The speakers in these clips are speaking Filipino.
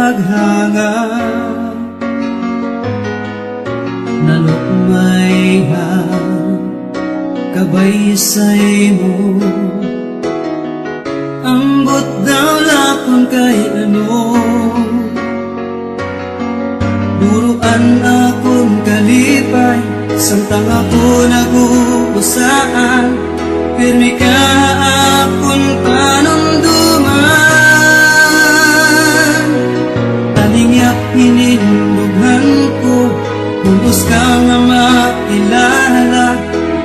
paghanga nalukmay ha kabaysay mo ambot daw lakon kay ano duruan akong kalipay samtang ako nag-uusaan pirmi ka akong panunduman talingyak hinindughan ko puntos ka nga mailala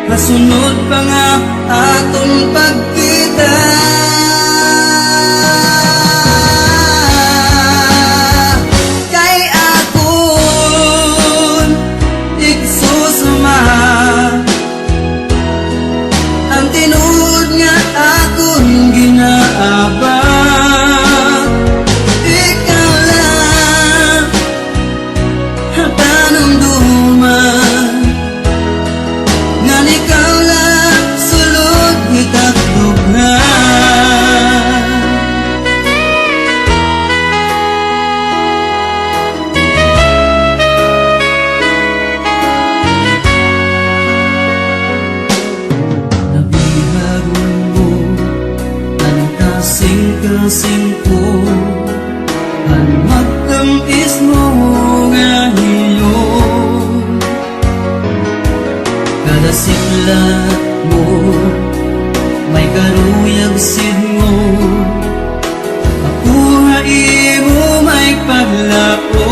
masunod pa nga atong pagkita kay akon igsusuma ang tinuod nga akong ginaabang ikaw lang ang panunduman nga ikaw lang sulod gitakdughan nabihag mo ang kasing-kasing ko ang magtamis mo nga hilong kada siklat mo may karuyag sid mo ako nga imo may paglao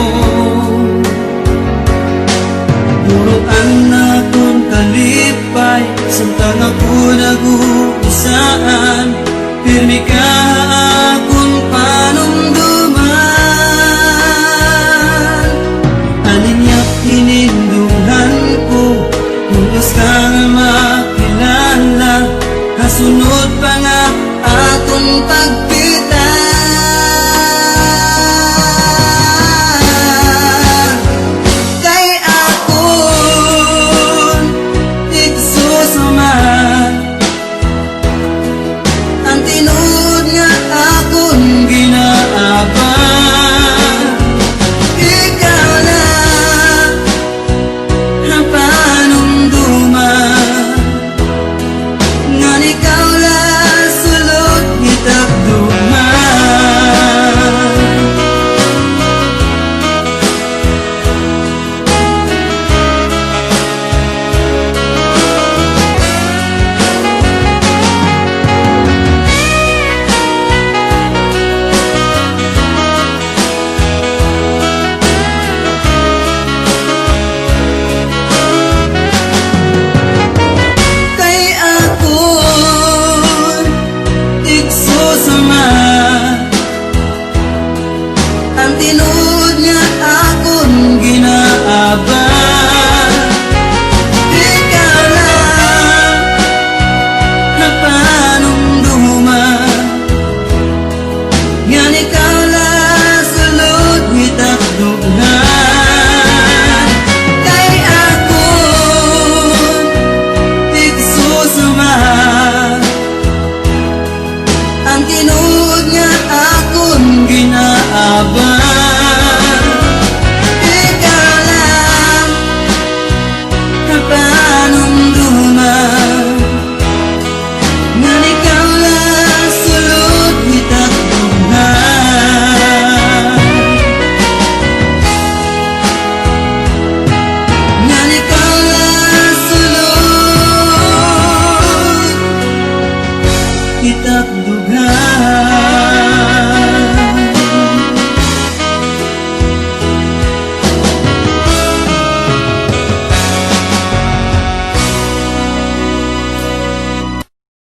turuan na kong kalipay samtang ako nag-uusaan pirmi ka